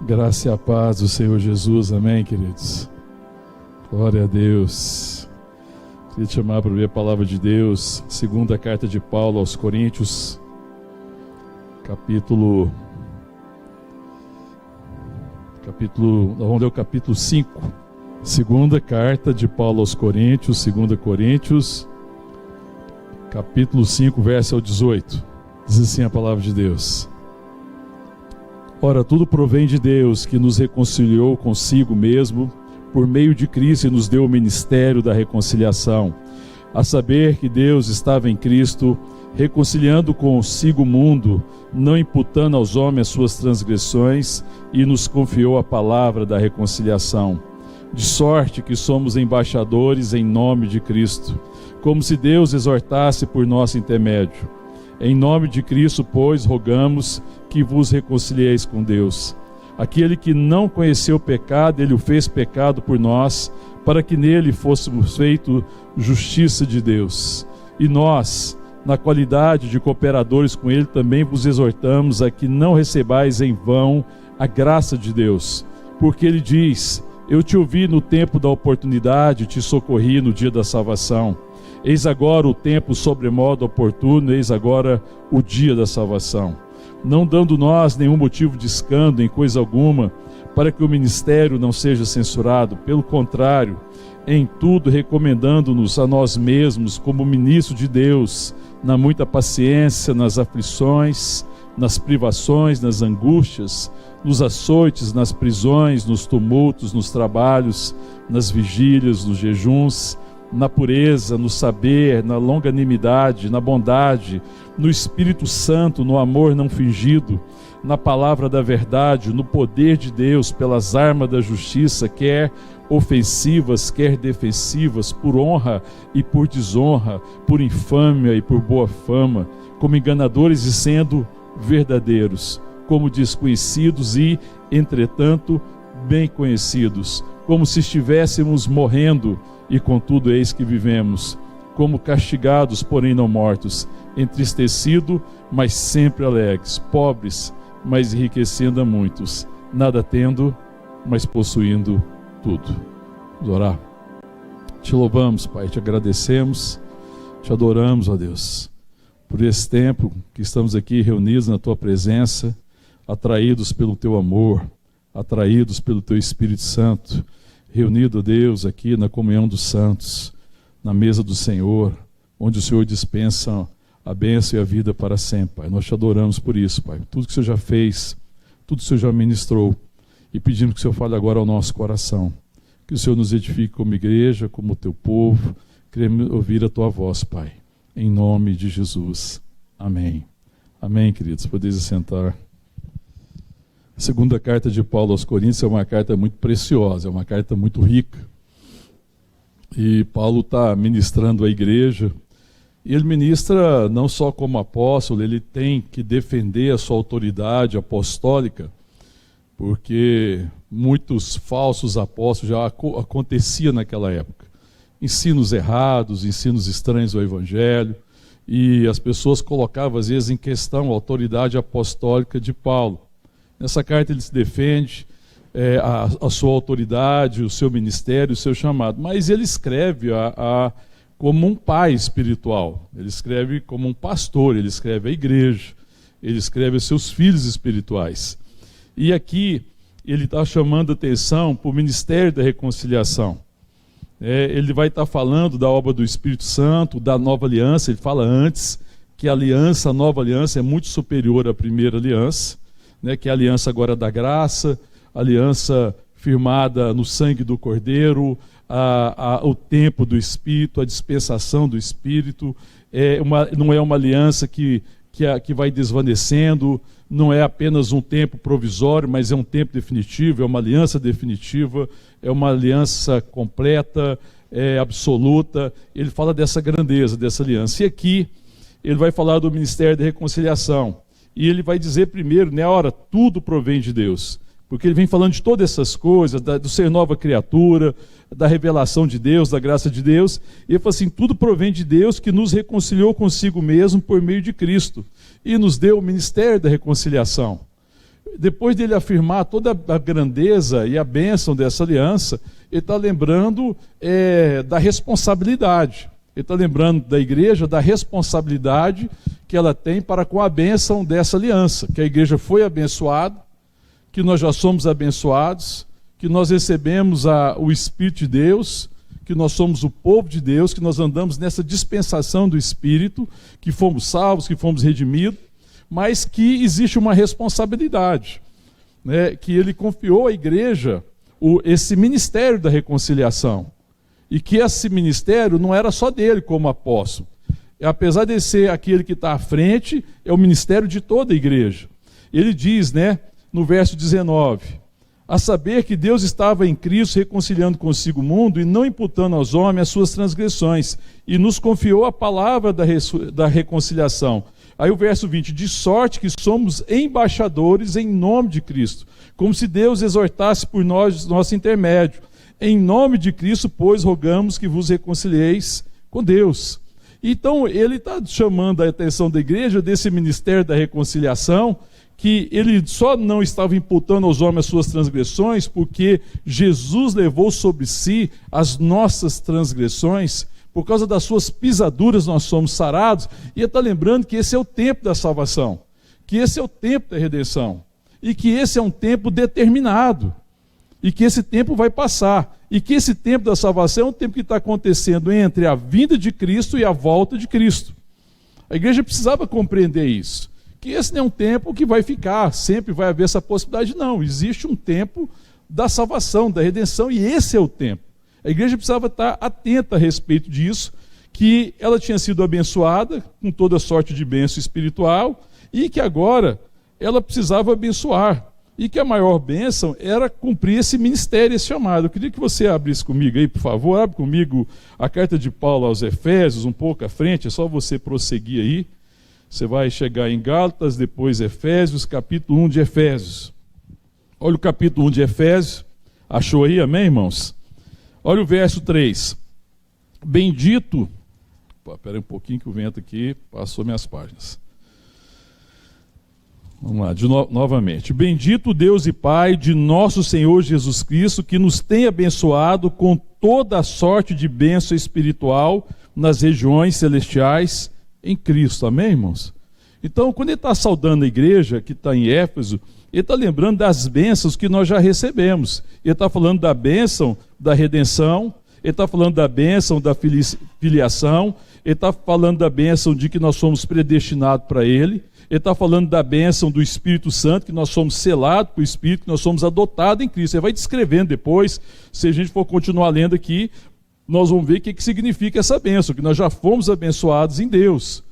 Graça e a paz do Senhor Jesus, amém, queridos? Glória a Deus. Queria te chamar para ver a palavra de Deus, segunda carta de Paulo aos Coríntios, vamos ler o capítulo 5, segunda carta de Paulo aos Coríntios, 2 Coríntios, capítulo 5, verso 18, diz assim a palavra de Deus: Ora, tudo provém de Deus, que nos reconciliou consigo mesmo, por meio de Cristo, e nos deu o ministério da reconciliação, a saber que Deus estava em Cristo, reconciliando consigo o mundo, não imputando aos homens as suas transgressões, e nos confiou a palavra da reconciliação. De sorte que somos embaixadores em nome de Cristo, como se Deus exortasse por nosso intermédio. Em nome de Cristo, pois, rogamos que vos reconcilieis com Deus. Aquele que não conheceu o pecado, Ele o fez pecado por nós, para que nele fôssemos feito justiça de Deus. E nós, na qualidade de cooperadores com Ele, também vos exortamos a que não recebais em vão a graça de Deus. Porque Ele diz: Eu te ouvi no tempo da oportunidade, te socorri no dia da salvação. Eis agora o tempo sobremodo oportuno, eis agora o dia da salvação. Não dando nós nenhum motivo de escândalo em coisa alguma, para que o ministério não seja censurado. Pelo contrário, em tudo recomendando-nos a nós mesmos como ministro de Deus, na muita paciência, nas aflições, nas privações, nas angústias, nos açoites, nas prisões, nos tumultos, nos trabalhos, nas vigílias, nos jejuns, na pureza, no saber, na longanimidade, na bondade, no Espírito Santo, no amor não fingido, na palavra da verdade, no poder de Deus, pelas armas da justiça, quer ofensivas, quer defensivas, por honra e por desonra, por infâmia e por boa fama, como enganadores e sendo verdadeiros, como desconhecidos e, entretanto, bem conhecidos, como se estivéssemos morrendo, e contudo eis que vivemos, como castigados, porém não mortos, entristecidos, mas sempre alegres, pobres, mas enriquecendo a muitos, nada tendo, mas possuindo tudo. Vamos orar. Te louvamos, Pai, te agradecemos, te adoramos, ó Deus, por esse tempo que estamos aqui reunidos na Tua presença, atraídos pelo Teu amor, atraídos pelo Teu Espírito Santo, reunido, Deus, aqui na comunhão dos santos, na mesa do Senhor, onde o Senhor dispensa a bênção e a vida para sempre, Pai. Nós te adoramos por isso, Pai. Tudo que o Senhor já fez, tudo que o Senhor já ministrou, e pedimos que o Senhor fale agora ao nosso coração, que o Senhor nos edifique como igreja, como teu povo. Queremos ouvir a tua voz, Pai, em nome de Jesus. Amém. Amém, queridos. Podeis assentar. A segunda carta de Paulo aos Coríntios é uma carta muito preciosa, é uma carta muito rica. E Paulo está ministrando a igreja, e ele ministra não só como apóstolo, ele tem que defender a sua autoridade apostólica, porque muitos falsos apóstolos já acontecia naquela época. Ensinos errados, ensinos estranhos ao evangelho, e as pessoas colocavam às vezes em questão a autoridade apostólica de Paulo. Nessa carta ele se defende a sua autoridade, o seu ministério, o seu chamado. Mas ele escreve como um pai espiritual, ele escreve como um pastor, ele escreve a igreja, ele escreve aos seus filhos espirituais. E aqui ele está chamando atenção para o ministério da reconciliação. Ele vai estar falando da obra do Espírito Santo, da nova aliança. Ele fala antes que a nova aliança é muito superior à primeira aliança, que é a aliança agora da graça, a aliança firmada no sangue do Cordeiro, o tempo do Espírito, a dispensação do Espírito. Não é uma aliança que vai desvanecendo, não é apenas um tempo provisório, mas é um tempo definitivo, é uma aliança definitiva, é uma aliança completa, absoluta. Ele fala dessa grandeza, dessa aliança. E aqui ele vai falar do ministério da reconciliação. E ele vai dizer primeiro, ora, tudo provém de Deus. Porque ele vem falando de todas essas coisas, do ser nova criatura, da revelação de Deus, da graça de Deus. E ele fala assim, tudo provém de Deus, que nos reconciliou consigo mesmo por meio de Cristo. E nos deu o ministério da reconciliação. depois dele afirmar toda a grandeza e a bênção dessa aliança, ele está lembrando da responsabilidade. Ele está lembrando da igreja da responsabilidade que ela tem para com a bênção dessa aliança, que a igreja foi abençoada, que nós já somos abençoados, que nós recebemos o Espírito de Deus, que nós somos o povo de Deus, que nós andamos nessa dispensação do Espírito, que fomos salvos, que fomos redimidos, mas que existe uma responsabilidade, né, que ele confiou à igreja esse ministério da reconciliação, e que esse ministério não era só dele como apóstolo. Apesar de ser aquele que está à frente, é o ministério de toda a igreja. Ele diz, né, no verso 19, a saber que Deus estava em Cristo reconciliando consigo o mundo e não imputando aos homens as suas transgressões, e nos confiou a palavra da reconciliação. Aí o verso 20, de sorte que somos embaixadores em nome de Cristo, como se Deus exortasse por nós nosso intermédio. Em nome de Cristo, pois, rogamos que vos reconcilieis com Deus. Então, ele está chamando a atenção da igreja desse ministério da reconciliação, que ele só não estava imputando aos homens as suas transgressões, porque Jesus levou sobre si as nossas transgressões. Por causa das suas pisaduras nós somos sarados. E ele está lembrando que esse é o tempo da salvação, que esse é o tempo da redenção, e que esse é um tempo determinado, e que esse tempo vai passar, e que esse tempo da salvação é um tempo que está acontecendo entre a vinda de Cristo e a volta de Cristo. A igreja precisava compreender isso, que esse não é um tempo que vai ficar, sempre vai haver essa possibilidade, não. Existe um tempo da salvação, da redenção, e esse é o tempo. A igreja precisava estar atenta a respeito disso, que ela tinha sido abençoada com toda sorte de bênção espiritual, e que agora ela precisava abençoar, e que a maior bênção era cumprir esse ministério, esse chamado. Eu queria que você abrisse comigo aí, por favor, abre comigo a carta de Paulo aos Efésios, um pouco à frente, é só você prosseguir aí. Você vai chegar em Gálatas, depois Efésios, capítulo 1 de Efésios. Olha o capítulo 1 de Efésios, achou aí, amém, irmãos? Olha o verso 3. Bendito... Espera um pouquinho que o vento aqui passou minhas páginas. Vamos lá, novamente. Bendito Deus e Pai de nosso Senhor Jesus Cristo, que nos tem abençoado com toda a sorte de bênção espiritual nas regiões celestiais em Cristo. Amém, irmãos? Então, quando ele está saudando a igreja que está em Éfeso, ele está lembrando das bênçãos que nós já recebemos. Ele está falando da bênção da redenção, ele está falando da bênção da filiação, ele está falando da bênção de que nós somos predestinados para ele, ele está falando da bênção do Espírito Santo, que nós somos selados por Espírito, que nós somos adotados em Cristo. Ele vai descrevendo depois, se a gente for continuar lendo aqui, nós vamos ver o que significa essa bênção, que nós já fomos abençoados em Deus,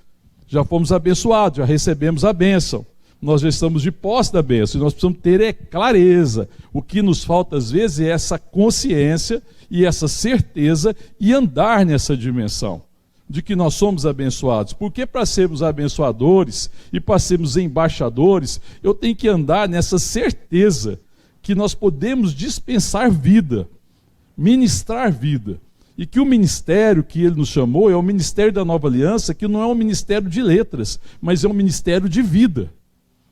já fomos abençoados, já recebemos a bênção, nós já estamos de posse da bênção, e nós precisamos ter clareza. O que nos falta às vezes é essa consciência e essa certeza e andar nessa dimensão de que nós somos abençoados, porque para sermos abençoadores e para sermos embaixadores, eu tenho que andar nessa certeza que nós podemos dispensar vida, ministrar vida, e que o ministério que ele nos chamou é o ministério da nova aliança, que não é um ministério de letras, mas é um ministério de vida,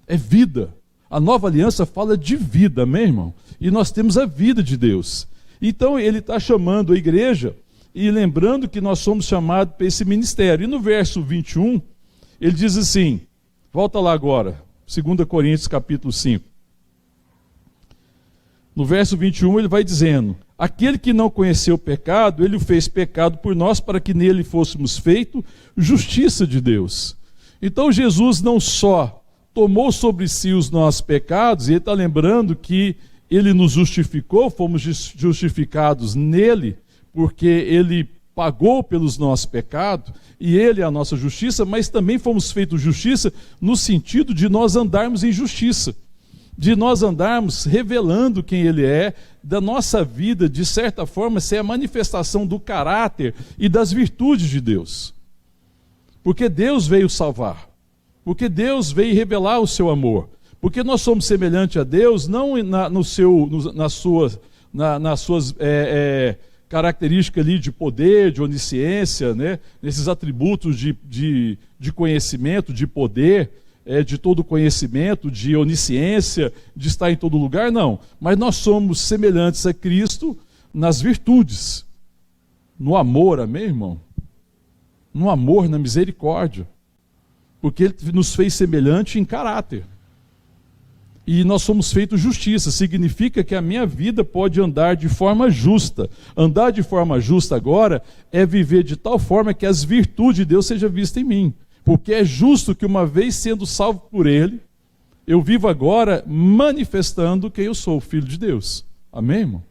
é vida. A nova aliança fala de vida, amém, irmão? E nós temos a vida de Deus. Então ele está chamando a igreja e lembrando que nós somos chamados para esse ministério. E no verso 21, ele diz assim, volta lá agora, 2 Coríntios capítulo 5. No verso 21 ele vai dizendo, aquele que não conheceu o pecado, ele o fez pecado por nós, para que nele fôssemos feito justiça de Deus. Então Jesus não só tomou sobre si os nossos pecados, e ele está lembrando que ele nos justificou, fomos justificados nele, porque ele pagou pelos nossos pecados, e ele é a nossa justiça, mas também fomos feitos justiça no sentido de nós andarmos em justiça, de nós andarmos revelando quem ele é, da nossa vida, de certa forma, ser a manifestação do caráter e das virtudes de Deus. Porque Deus veio salvar, porque Deus veio revelar o seu amor, porque nós somos semelhantes a Deus, não nas suas características ali de poder, de onisciência, né? Nesses atributos de conhecimento, de poder, de todo conhecimento, de onisciência, de estar em todo lugar, não. Mas nós somos semelhantes a Cristo nas virtudes, no amor, amém, irmão? No amor, na misericórdia. Porque Ele nos fez semelhante em caráter. E nós somos feitos justiça, significa que a minha vida pode andar de forma justa. Andar de forma justa agora é viver de tal forma que as virtudes de Deus sejam vistas em mim. Porque é justo que uma vez sendo salvo por Ele, eu vivo agora manifestando que eu sou o Filho de Deus. Amém, irmão?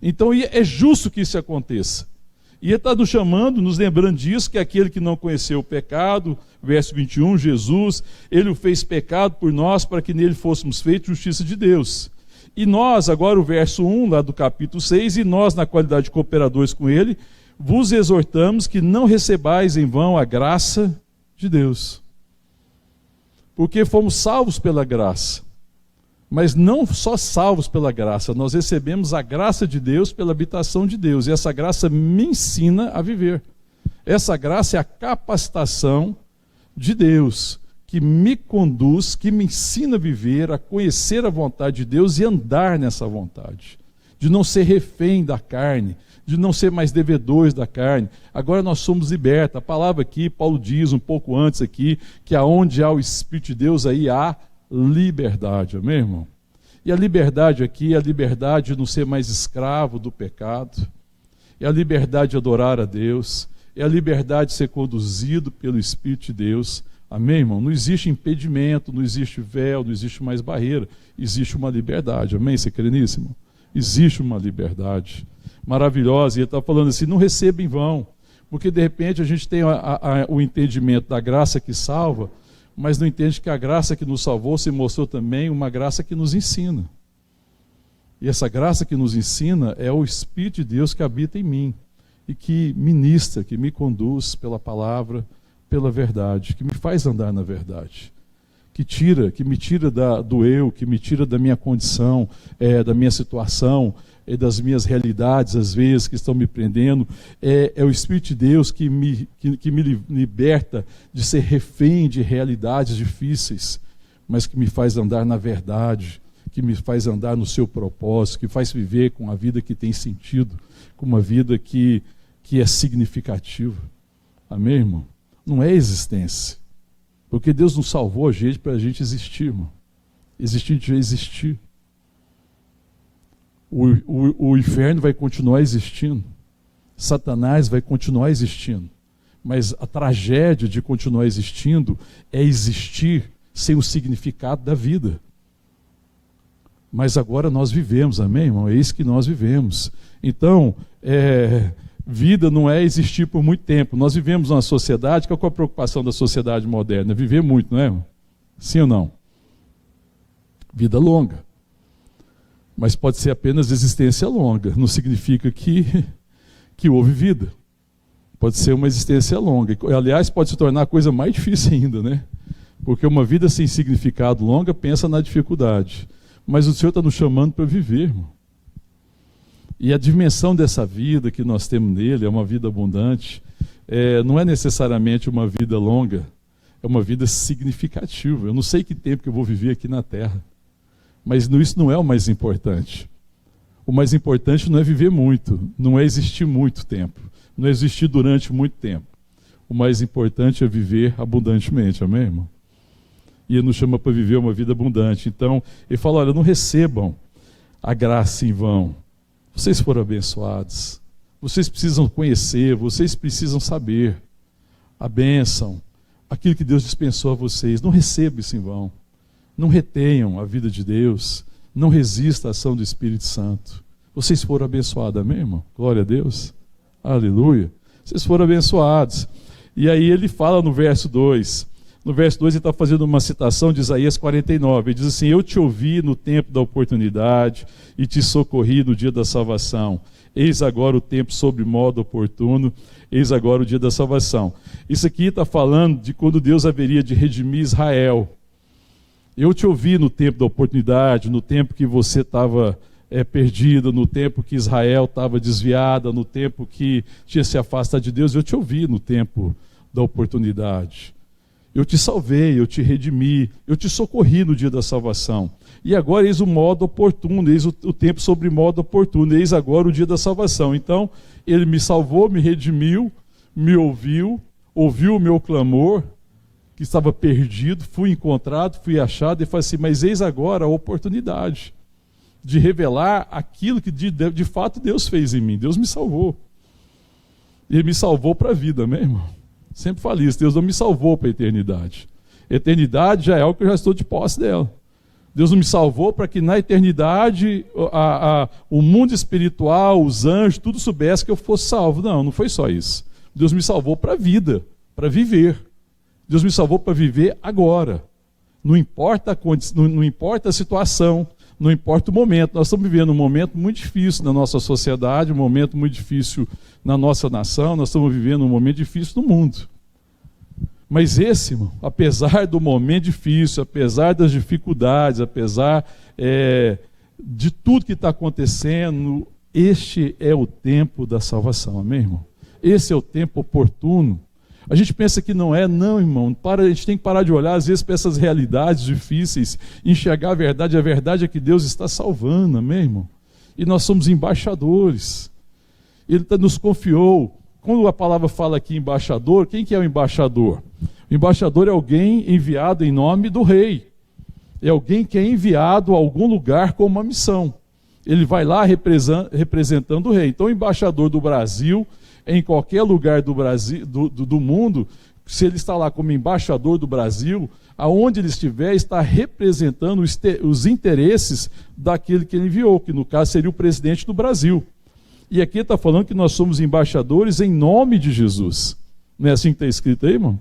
Então é justo que isso aconteça. E Ele está nos chamando, nos lembrando disso, que aquele que não conheceu o pecado, verso 21, Jesus, Ele o fez pecado por nós, para que nele fôssemos feitos justiça de Deus. E nós, agora o verso 1, lá do capítulo 6, e nós, na qualidade de cooperadores com Ele, vos exortamos que não recebais em vão a graça de Deus. Porque fomos salvos pela graça. Mas não só salvos pela graça, nós recebemos a graça de Deus pela habitação de Deus. E essa graça me ensina a viver. Essa graça é a capacitação de Deus, que me conduz, que me ensina a viver, a conhecer a vontade de Deus e andar nessa vontade. De não ser refém da carne, de não ser mais devedores da carne. Agora nós somos libertos. A palavra aqui, Paulo diz um pouco antes aqui, que aonde há o Espírito de Deus, aí há liberdade, amém, irmão? E a liberdade aqui é a liberdade de não ser mais escravo do pecado, é a liberdade de adorar a Deus, é a liberdade de ser conduzido pelo Espírito de Deus, amém, irmão? Não existe impedimento, não existe véu, não existe mais barreira, existe uma liberdade, amém? Você crê nisso, irmão? Existe uma liberdade maravilhosa, e ele está falando assim, não receba em vão, porque de repente a gente tem o entendimento da graça que salva, mas não entende que a graça que nos salvou se mostrou também uma graça que nos ensina. E essa graça que nos ensina é o Espírito de Deus que habita em mim e que ministra, que me conduz pela palavra, pela verdade, que me faz andar na verdade, que me tira do eu, que me tira da minha condição, da minha situação, das minhas realidades, às vezes, que estão me prendendo. É o Espírito de Deus que me liberta de ser refém de realidades difíceis, mas que me faz andar na verdade, que me faz andar no seu propósito, que faz viver com a vida que tem sentido, com uma vida que é significativa. Amém, irmão? Não é existência. Porque Deus nos salvou a gente para a gente existir, irmão. Existir de existir. O inferno vai continuar existindo. Satanás vai continuar existindo. Mas a tragédia de continuar existindo é existir sem o significado da vida. Mas agora nós vivemos, amém, irmão? É isso que nós vivemos. Então, vida não é existir por muito tempo. Nós vivemos numa sociedade, qual é a preocupação da sociedade moderna? Viver muito, não é, irmão? Sim ou não? Vida longa. Mas pode ser apenas existência longa, não significa que houve vida. Pode ser uma existência longa. Aliás, pode se tornar a coisa mais difícil ainda, né? Porque uma vida sem significado longa pensa na dificuldade. Mas o Senhor está nos chamando para viver, irmão. E a dimensão dessa vida que nós temos nele é uma vida abundante. Não é necessariamente uma vida longa, é uma vida significativa. Eu não sei que tempo que eu vou viver aqui na Terra. Mas isso não é o mais importante. O mais importante não é viver muito, não é existir muito tempo, não é existir durante muito tempo. O mais importante é viver abundantemente, amém, irmão? E Ele nos chama para viver uma vida abundante. Então, Ele fala, olha, não recebam a graça em vão. Vocês foram abençoados, vocês precisam conhecer, vocês precisam saber a bênção, aquilo que Deus dispensou a vocês. Não recebam isso em vão. Não retenham a vida de Deus, não resista à ação do Espírito Santo. Vocês foram abençoados, amém, irmão? Glória a Deus, aleluia. Vocês foram abençoados. E aí ele fala no verso 2, ele está fazendo uma citação de Isaías 49, ele diz assim, eu te ouvi no tempo da oportunidade e te socorri no dia da salvação. Eis agora o tempo sobre modo oportuno, eis agora o dia da salvação. Isso aqui está falando de quando Deus haveria de redimir Israel. Eu te ouvi no tempo da oportunidade, no tempo que você estava perdido, no tempo que Israel estava desviada, no tempo que tinha se afastado de Deus. Eu te ouvi no tempo da oportunidade. Eu te salvei, eu te redimi, eu te socorri no dia da salvação. E agora eis o modo oportuno, eis o tempo sobre modo oportuno, eis agora o dia da salvação. Então, ele me salvou, me redimiu, me ouviu o meu clamor, que estava perdido, fui encontrado, fui achado, e falei assim, mas eis agora a oportunidade de revelar aquilo que de fato Deus fez em mim. Deus me salvou. Ele me salvou para a vida, meu irmão. Sempre falo isso, Deus não me salvou para a eternidade. Eternidade já é algo que eu já estou de posse dela. Deus não me salvou para que na eternidade o mundo espiritual, os anjos, tudo soubesse que eu fosse salvo. Não, não foi só isso. Deus me salvou para a vida, para viver. Deus me salvou para viver agora. Não importa não importa a situação, não importa o momento. Nós estamos vivendo um momento muito difícil na nossa sociedade, um momento muito difícil na nossa nação, nós estamos vivendo um momento difícil no mundo. Mas esse, irmão, apesar do momento difícil, apesar das dificuldades, apesar de tudo que está acontecendo, este é o tempo da salvação, amém, irmão? Esse é o tempo oportuno. A gente pensa que não é, não, irmão. A gente tem que parar de olhar, às vezes, para essas realidades difíceis, enxergar a verdade. A verdade é que Deus está salvando, amém, irmão? E nós somos embaixadores. Ele nos confiou. Quando a palavra fala aqui embaixador, quem que é o embaixador? O embaixador é alguém enviado em nome do rei. É alguém que é enviado a algum lugar com uma missão. Ele vai lá representando o rei. Então, o embaixador do Brasil, em qualquer lugar do Brasil, do mundo, se ele está lá como embaixador do Brasil, aonde ele estiver, está representando os interesses daquele que ele enviou, que no caso seria o presidente do Brasil. E aqui está falando que nós somos embaixadores em nome de Jesus. Não é assim que está escrito aí, irmão?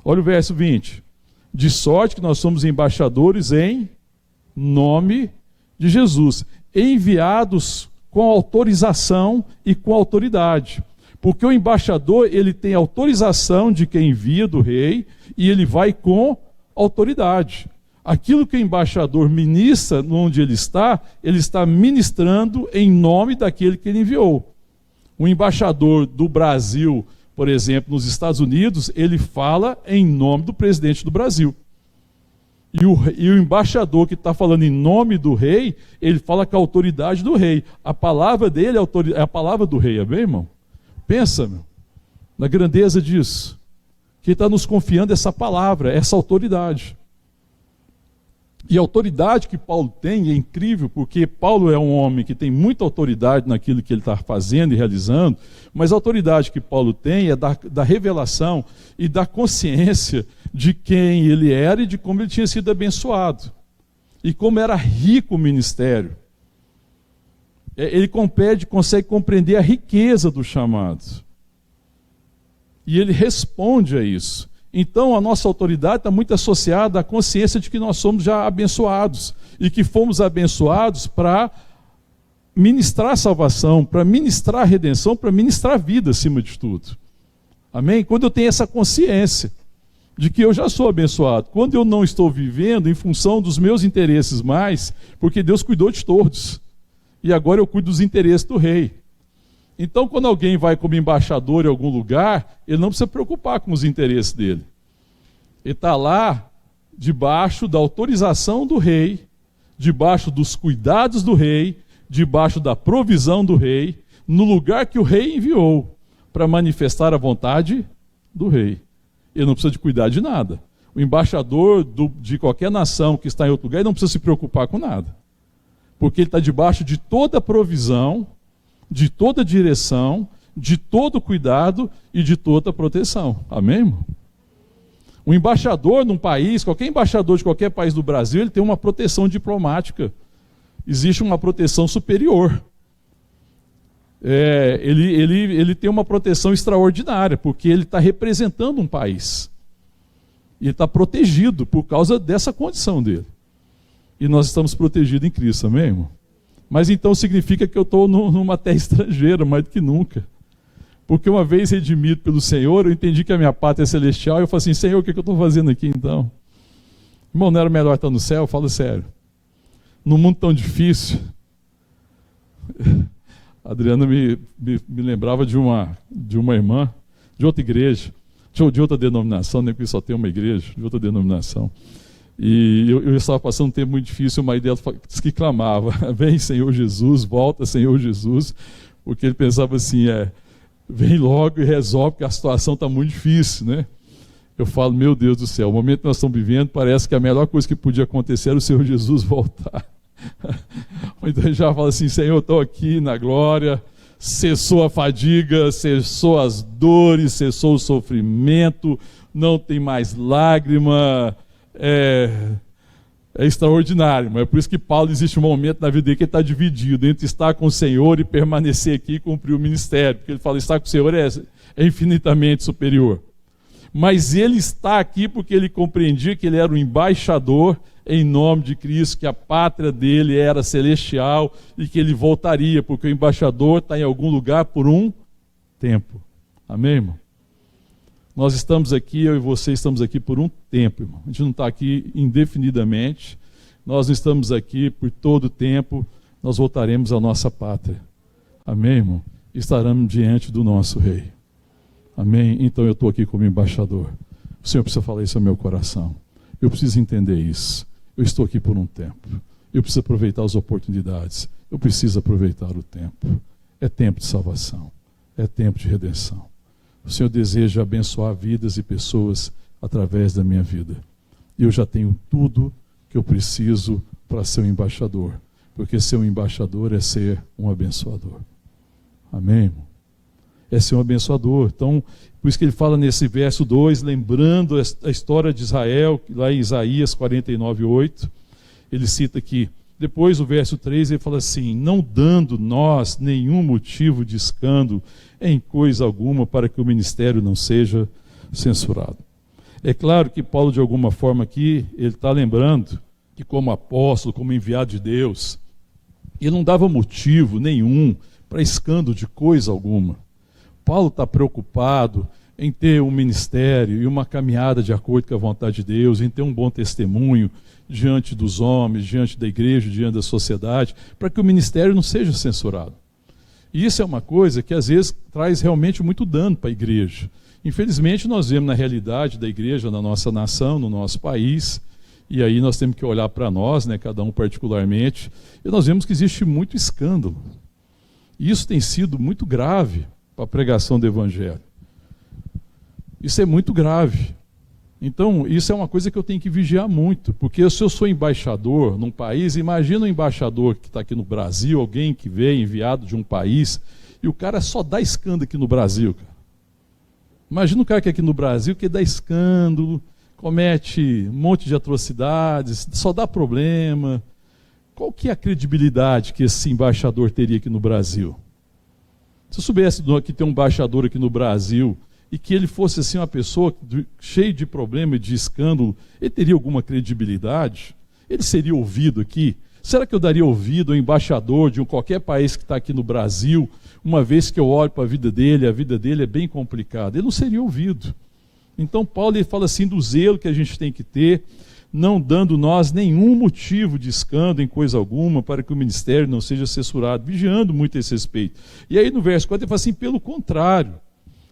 Olha o verso 20. De sorte que nós somos embaixadores em nome de Jesus, enviados com autorização e com autoridade. Porque o embaixador, ele tem autorização de quem envia do rei e ele vai com autoridade. Aquilo que o embaixador ministra onde ele está ministrando em nome daquele que ele enviou. O embaixador do Brasil, por exemplo, nos Estados Unidos, ele fala em nome do presidente do Brasil. E o embaixador que está falando em nome do rei, ele fala com a autoridade do rei. A palavra dele é a palavra do rei, amém, irmão? Pensa, meu, na grandeza disso. Que ele está nos confiando essa palavra, essa autoridade. E a autoridade que Paulo tem é incrível, porque Paulo é um homem que tem muita autoridade naquilo que ele está fazendo e realizando, mas a autoridade que Paulo tem é da revelação e da consciência de quem ele era e de como ele tinha sido abençoado. E como era rico o ministério. Ele consegue compreender a riqueza do chamado. E ele responde a isso. Então a nossa autoridade está muito associada à consciência de que nós somos já abençoados. E que fomos abençoados para ministrar a salvação, para ministrar a redenção, para ministrar a vida acima de tudo. Amém? Quando eu tenho essa consciência de que eu já sou abençoado, quando eu não estou vivendo em função dos meus interesses mais, porque Deus cuidou de todos. E agora eu cuido dos interesses do rei. Então, quando alguém vai como embaixador em algum lugar, ele não precisa se preocupar com os interesses dele. Ele está lá debaixo da autorização do rei, debaixo dos cuidados do rei, debaixo da provisão do rei, no lugar que o rei enviou para manifestar a vontade do rei. Ele não precisa de cuidar de nada. O embaixador de qualquer nação que está em outro lugar, ele não precisa se preocupar com nada. Porque ele está debaixo de toda a provisão, de toda a direção, de todo cuidado e de toda a proteção. Amém, irmão? O embaixador num país, qualquer embaixador de qualquer país do Brasil, ele tem uma proteção diplomática. Existe uma proteção superior. Ele tem uma proteção extraordinária, porque ele está representando um país. E ele está protegido por causa dessa condição dele. E nós estamos protegidos em Cristo, amém, irmão? Mas então significa que eu estou numa terra estrangeira, mais do que nunca. Porque uma vez redimido pelo Senhor, eu entendi que a minha pátria é celestial, e eu falei assim, Senhor, o que eu estou fazendo aqui então? Irmão, não era melhor estar no céu? Fala sério. Num mundo tão difícil. A Adriana me lembrava de uma irmã, de outra igreja. de outra denominação, né, porque só tem uma igreja, de outra denominação. E eu estava passando um tempo muito difícil, uma ideia disse que clamava, vem Senhor Jesus, volta Senhor Jesus, porque ele pensava assim, vem logo e resolve, porque a situação está muito difícil, né? Eu falo, meu Deus do céu, o momento que nós estamos vivendo, parece que a melhor coisa que podia acontecer era o Senhor Jesus voltar. Então ele já fala assim, Senhor, eu estou aqui na glória, cessou a fadiga, cessou as dores, cessou o sofrimento, não tem mais lágrima, é extraordinário. Mas é por isso que Paulo, existe um momento na vida dele que ele está dividido entre estar com o Senhor e permanecer aqui e cumprir o ministério, porque ele fala, estar com o Senhor é infinitamente superior. Mas ele está aqui porque ele compreendia que ele era o embaixador em nome de Cristo, que a pátria dele era celestial e que ele voltaria, porque o embaixador está em algum lugar por um tempo. Amém, irmão? Nós estamos aqui, eu e você estamos aqui por um tempo, irmão. A gente não está aqui indefinidamente, nós não estamos aqui por todo o tempo, nós voltaremos à nossa pátria. Amém, irmão? Estaremos diante do nosso Rei. Amém? Então eu estou aqui como embaixador. O Senhor precisa falar isso ao meu coração. Eu preciso entender isso. Eu estou aqui por um tempo. Eu preciso aproveitar as oportunidades. Eu preciso aproveitar o tempo. É tempo de salvação. É tempo de redenção. O Senhor deseja abençoar vidas e pessoas através da minha vida. E eu já tenho tudo que eu preciso para ser um embaixador. Porque ser um embaixador é ser um abençoador. Amém, irmão? É ser um abençoador. Então, por isso que ele fala nesse verso 2, lembrando a história de Israel, lá em Isaías 49:8, ele cita aqui. Depois, o verso 3, ele fala assim, não dando nós nenhum motivo de escândalo em coisa alguma para que o ministério não seja censurado. É claro que Paulo, de alguma forma aqui, ele está lembrando que como apóstolo, como enviado de Deus, ele não dava motivo nenhum para escândalo de coisa alguma. Paulo está preocupado em ter um ministério e uma caminhada de acordo com a vontade de Deus, em ter um bom testemunho diante dos homens, diante da igreja, diante da sociedade, para que o ministério não seja censurado. E isso é uma coisa que às vezes traz realmente muito dano para a igreja. Infelizmente nós vemos na realidade da igreja, na nossa nação, no nosso país, e aí nós temos que olhar para nós, né, cada um particularmente, e nós vemos que existe muito escândalo. E isso tem sido muito grave para a pregação do Evangelho. Isso é muito grave. Então, isso é uma coisa que eu tenho que vigiar muito, porque se eu sou embaixador num país, imagina um embaixador que está aqui no Brasil, alguém que veio enviado de um país, e o cara só dá escândalo aqui no Brasil. Cara. Imagina um cara que é aqui no Brasil que dá escândalo, comete um monte de atrocidades, só dá problema. Qual que é a credibilidade que esse embaixador teria aqui no Brasil? Se eu soubesse que tem um embaixador aqui no Brasil e que ele fosse assim uma pessoa cheia de problema e de escândalo, ele teria alguma credibilidade? Ele seria ouvido aqui? Será que eu daria ouvido ao embaixador de qualquer país que está aqui no Brasil, uma vez que eu olho para a vida dele é bem complicada? Ele não seria ouvido. Então Paulo ele fala assim do zelo que a gente tem que ter, não dando nós nenhum motivo de escândalo em coisa alguma para que o ministério não seja censurado, vigiando muito esse respeito. E aí no verso 4 ele fala assim, pelo contrário,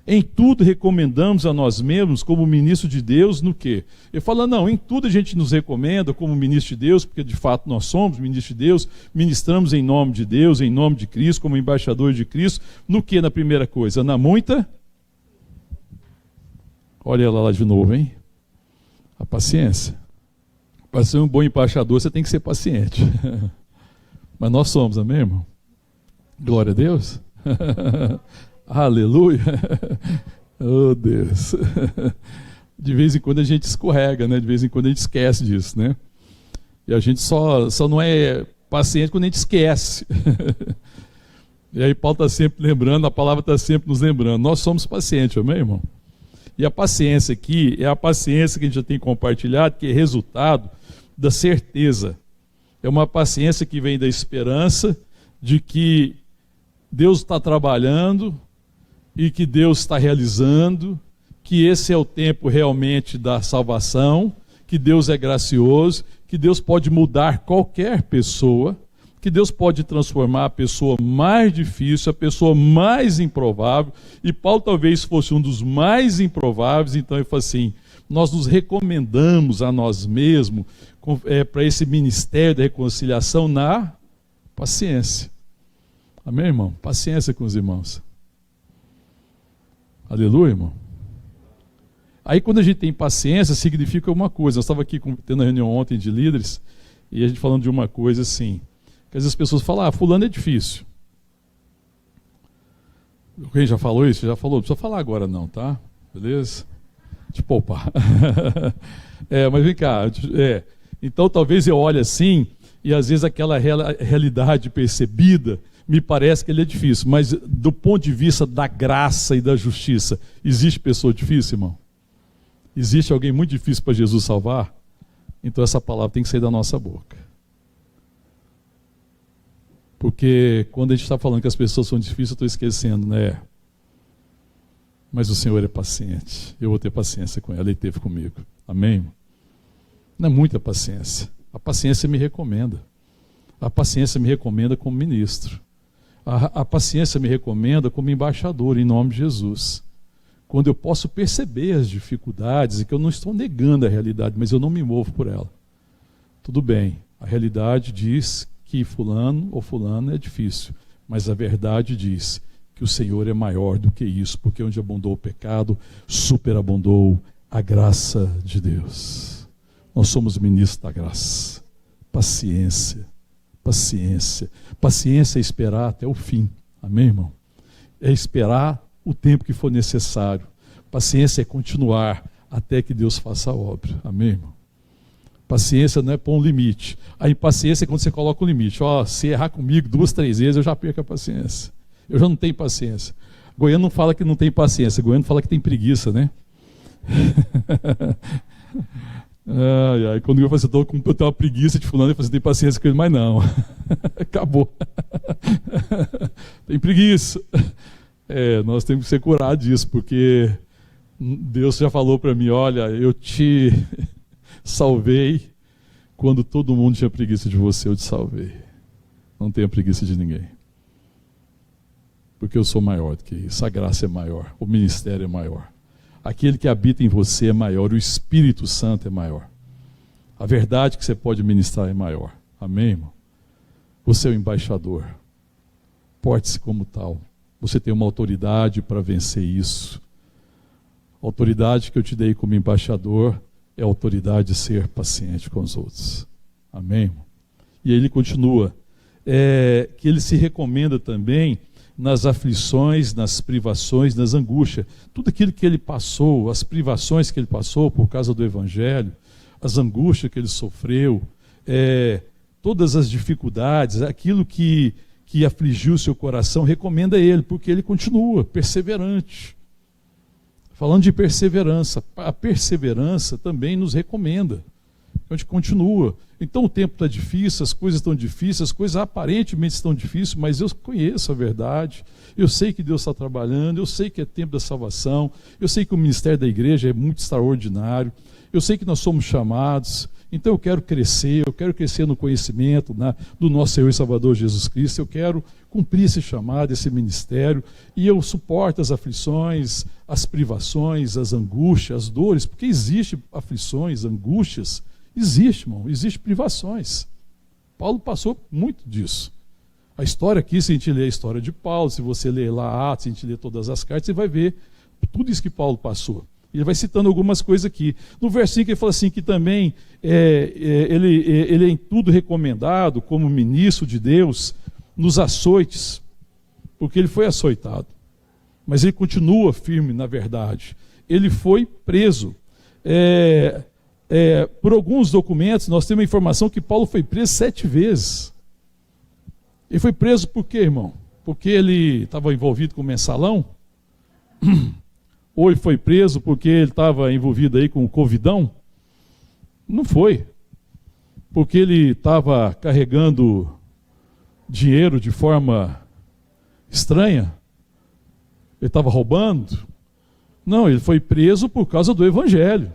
em tudo recomendamos a nós mesmos como ministro de Deus, no quê? Ele fala, não, em tudo a gente nos recomenda como ministro de Deus, porque de fato nós somos ministros de Deus, ministramos em nome de Deus, em nome de Cristo, como embaixadores de Cristo, no que na primeira coisa? Na muita? Olha ela lá de novo, hein? A paciência. Para ser um bom embaixador, você tem que ser paciente. Mas nós somos, amém, irmão? Glória a Deus. Aleluia. Oh, Deus. De vez em quando a gente escorrega, né? De vez em quando a gente esquece disso, né? E a gente só não é paciente quando a gente esquece. E aí Paulo está sempre lembrando, a palavra está sempre nos lembrando. Nós somos pacientes, amém, irmão? E a paciência aqui é a paciência que a gente já tem compartilhado, que é resultado da certeza. É uma paciência que vem da esperança de que Deus está trabalhando e que Deus está realizando, que esse é o tempo realmente da salvação, que Deus é gracioso, que Deus pode mudar qualquer pessoa, que Deus pode transformar a pessoa mais difícil, a pessoa mais improvável, e Paulo talvez fosse um dos mais improváveis. Então ele fala assim: nós nos recomendamos a nós mesmos para esse ministério da reconciliação na paciência. Amém, irmão? Paciência com os irmãos. Aleluia, irmão. Aí quando a gente tem paciência, significa uma coisa. Nós estávamos aqui tendo uma reunião ontem de líderes, e a gente falando de uma coisa assim, que às vezes as pessoas falam: fulano é difícil. Quem já falou isso? Já falou. Não precisa falar agora não, tá? Beleza? Te poupar. Mas vem cá. Então talvez eu olhe assim, e às vezes aquela realidade percebida me parece que ele é difícil, mas do ponto de vista da graça e da justiça, existe pessoa difícil, irmão? Existe alguém muito difícil para Jesus salvar? Então essa palavra tem que sair da nossa boca. Porque quando a gente está falando que as pessoas são difíceis, eu estou esquecendo, né? Mas o Senhor é paciente. Eu vou ter paciência com ela, Ele teve comigo. Amém? Não é muita paciência. A paciência me recomenda. A paciência me recomenda como ministro. A paciência me recomenda como embaixador, em nome de Jesus. Quando eu posso perceber as dificuldades, e que eu não estou negando a realidade, mas eu não me movo por ela. Tudo bem, a realidade diz que fulano ou fulana é difícil, mas a verdade diz que o Senhor é maior do que isso, porque onde abundou o pecado, superabundou a graça de Deus. Nós somos ministros da graça. Paciência, paciência. Paciência é esperar até o fim. Amém, irmão? É esperar o tempo que for necessário. Paciência é continuar até que Deus faça a obra. Amém, irmão? Paciência não é pôr um limite. A impaciência é quando você coloca um limite. Se errar comigo 2, 3 vezes, eu já perco a paciência. Eu já não tenho paciência. Goiano não fala que não tem paciência. Goiano fala que tem preguiça, né? Quando eu falo assim, eu tenho uma preguiça de fulano, eu falo assim, tem paciência com ele, mas não. Acabou. Tem preguiça. Nós temos que ser curados disso, porque Deus já falou para mim: olha, eu te salvei quando todo mundo tinha preguiça de você, eu te salvei. Não tenha preguiça de ninguém. Porque eu sou maior do que isso, a graça é maior, o ministério é maior. Aquele que habita em você é maior, o Espírito Santo é maior. A verdade que você pode ministrar é maior. Amém, irmão? Você é o embaixador. Porte-se como tal. Você tem uma autoridade para vencer isso. A autoridade que eu te dei como embaixador é a autoridade de ser paciente com os outros. Amém, irmão? E ele continua, que ele se recomenda também nas aflições, nas privações, nas angústias. Tudo aquilo que ele passou, as privações que ele passou por causa do Evangelho, as angústias que ele sofreu, todas as dificuldades, aquilo que afligiu o seu coração, recomenda ele, porque ele continua perseverante. Falando de perseverança, a perseverança também nos recomenda. A gente continua. Então o tempo está difícil, as coisas estão difíceis, as coisas aparentemente estão difíceis, mas eu conheço a verdade, eu sei que Deus está trabalhando, eu sei que é tempo da salvação, eu sei que o ministério da igreja é muito extraordinário, eu sei que nós somos chamados, então eu quero crescer no conhecimento do nosso Senhor e Salvador Jesus Cristo, eu quero cumprir esse chamado, esse ministério, e eu suporto as aflições, as privações, as angústias, as dores, porque existem aflições, angústias. Existe, irmão, existe privações. Paulo passou muito disso. A história aqui, se a gente ler a história de Paulo, se você ler lá Atos, se a gente ler todas as cartas, você vai ver tudo isso que Paulo passou. Ele vai citando algumas coisas aqui. No versículo ele fala assim que também ele é em tudo recomendado como ministro de Deus nos açoites, porque ele foi açoitado. Mas ele continua firme na verdade. Ele foi preso. Por alguns documentos, nós temos a informação que Paulo foi preso 7 vezes. Ele foi preso por quê, irmão? Porque ele estava envolvido com o mensalão? Ou ele foi preso porque ele estava envolvido aí com o covidão? Não foi. Porque ele estava carregando dinheiro de forma estranha? Ele estava roubando? Não, ele foi preso por causa do Evangelho.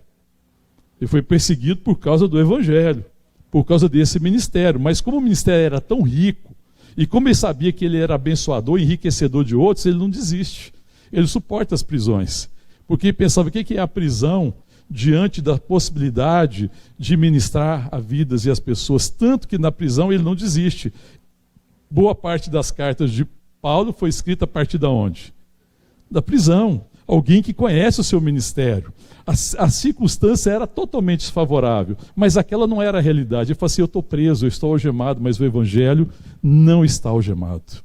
Ele foi perseguido por causa do Evangelho. por causa desse ministério. Mas como o ministério era tão rico, e como ele sabia que ele era abençoador, enriquecedor de outros, ele não desiste. Ele suporta as prisões. Porque ele pensava, o que é a prisão diante da possibilidade de ministrar a vidas e as pessoas? Tanto que na prisão ele não desiste. Boa parte das cartas de Paulo foi escrita a partir de onde? Da prisão. Alguém que conhece o seu ministério. A circunstância era totalmente desfavorável, mas aquela não era a realidade. Ele falou assim, eu estou preso, eu estou algemado, mas o Evangelho não está algemado.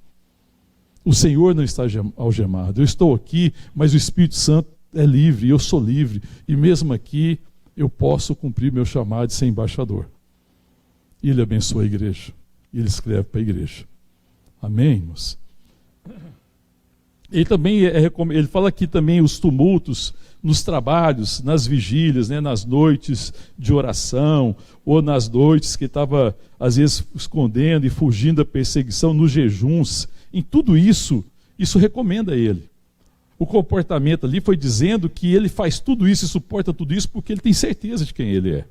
O Senhor não está algemado. Eu estou aqui, mas o Espírito Santo é livre, eu sou livre. E mesmo aqui, eu posso cumprir meu chamado de ser embaixador. E ele abençoa a igreja. E ele escreve para a igreja. Amém, irmãos? Ele também ele fala aqui também os tumultos nos trabalhos, nas vigílias, né, nas noites de oração, ou nas noites que estava, às vezes, escondendo e fugindo da perseguição, nos jejuns. Em tudo isso, isso recomenda ele. O comportamento ali foi dizendo que ele faz tudo isso e suporta tudo isso porque ele tem certeza de quem ele é.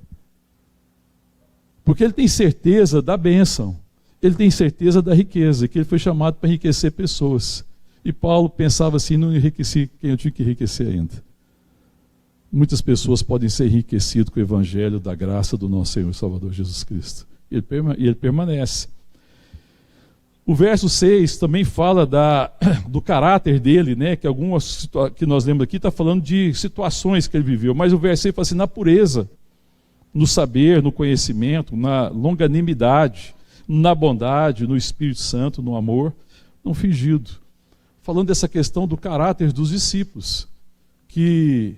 Porque ele tem certeza da bênção. Ele tem certeza da riqueza, que ele foi chamado para enriquecer pessoas. E Paulo pensava assim, não enriqueci quem eu tinha que enriquecer ainda. Muitas pessoas podem ser enriquecidas com o evangelho da graça do nosso Senhor e Salvador Jesus Cristo. E ele permanece. O verso 6 também fala do caráter dele, né? Que algumas que nós lemos aqui está falando de situações que ele viveu. Mas o verso 6 fala assim, na pureza, no saber, no conhecimento, na longanimidade, na bondade, no Espírito Santo, no amor, não fingido. Falando dessa questão do caráter dos discípulos, que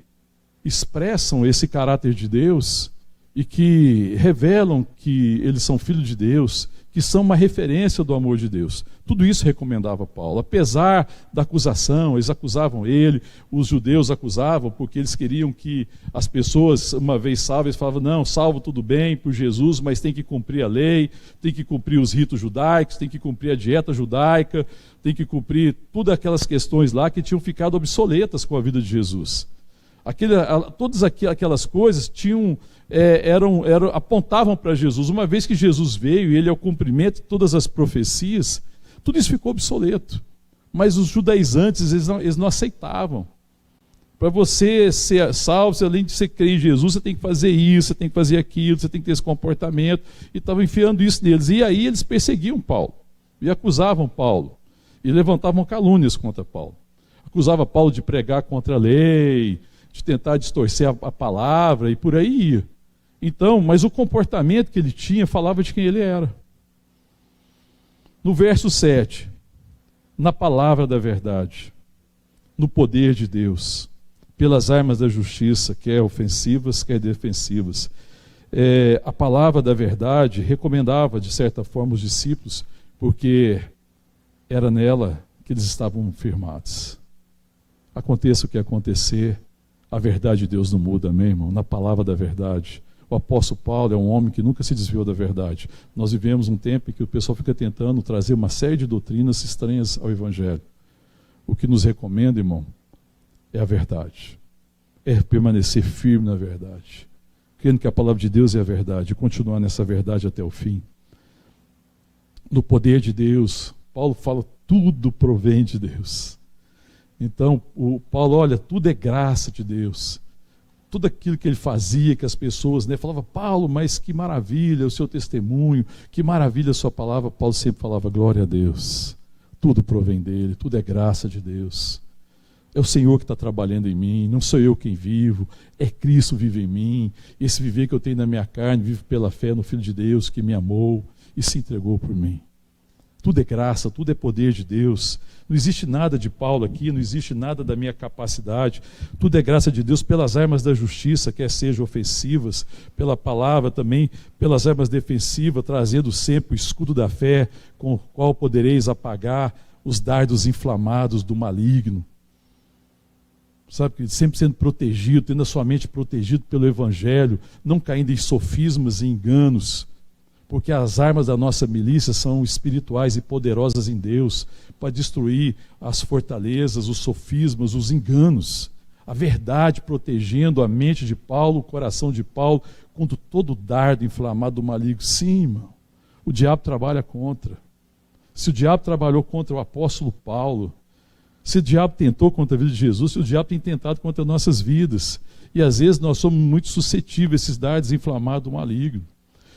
expressam esse caráter de Deus e que revelam que eles são filhos de Deus, que são uma referência do amor de Deus. Tudo isso recomendava Paulo. Apesar da acusação, eles acusavam ele, os judeus acusavam porque eles queriam que as pessoas, uma vez salvas, eles falavam, não, salvo tudo bem por Jesus, mas tem que cumprir a lei, tem que cumprir os ritos judaicos, tem que cumprir a dieta judaica, tem que cumprir todas aquelas questões lá que tinham ficado obsoletas com a vida de Jesus. Todas aquelas coisas apontavam para Jesus. Uma vez que Jesus veio e ele é o cumprimento de todas as profecias, tudo isso ficou obsoleto. Mas os judaizantes, eles não aceitavam. Para você ser salvo, além de você crer em Jesus, você tem que fazer isso, você tem que fazer aquilo, você tem que ter esse comportamento. E estavam enfiando isso neles. E aí eles perseguiam Paulo. E acusavam Paulo. E levantavam calúnias contra Paulo. Acusava Paulo de pregar contra a lei, de tentar distorcer a palavra e por aí ia. Então, mas o comportamento que ele tinha falava de quem ele era. No verso 7, na palavra da verdade, no poder de Deus, pelas armas da justiça, quer ofensivas, quer defensivas. A palavra da verdade recomendava, de certa forma, os discípulos, porque era nela que eles estavam firmados. Aconteça o que acontecer, a verdade de Deus não muda, amém, irmão? Na palavra da verdade. O apóstolo Paulo é um homem que nunca se desviou da verdade. Nós vivemos um tempo em que o pessoal fica tentando trazer uma série de doutrinas estranhas ao Evangelho. O que nos recomenda, irmão, é a verdade. É permanecer firme na verdade. Crendo que a palavra de Deus é a verdade. E continuar nessa verdade até o fim. No poder de Deus, Paulo fala, tudo provém de Deus. Então, o Paulo, olha, tudo é graça de Deus. Tudo aquilo que ele fazia, que as pessoas falavam, Paulo, mas que maravilha o seu testemunho, que maravilha a sua palavra. Paulo sempre falava, glória a Deus. Tudo provém dele, tudo é graça de Deus. É o Senhor que está trabalhando em mim, não sou eu quem vivo, é Cristo vive em mim. Esse viver que eu tenho na minha carne, vivo pela fé no Filho de Deus que me amou e se entregou por mim. Tudo é graça, tudo é poder de Deus. Não existe nada de Paulo aqui, não existe nada da minha capacidade. Tudo é graça de Deus pelas armas da justiça, quer sejam ofensivas, pela palavra também, pelas armas defensivas, trazendo sempre o escudo da fé, com o qual podereis apagar os dardos inflamados do maligno. Sabe, sempre sendo protegido, tendo a sua mente protegida pelo Evangelho, não caindo em sofismas e enganos. Porque as armas da nossa milícia são espirituais e poderosas em Deus para destruir as fortalezas, os sofismas, os enganos. A verdade protegendo a mente de Paulo, o coração de Paulo, contra todo dardo inflamado do maligno. Sim, irmão, o diabo trabalha contra. Se o diabo trabalhou contra o apóstolo Paulo, se o diabo tentou contra a vida de Jesus, se o diabo tem tentado contra nossas vidas. E às vezes nós somos muito suscetíveis a esses dardos inflamados do maligno.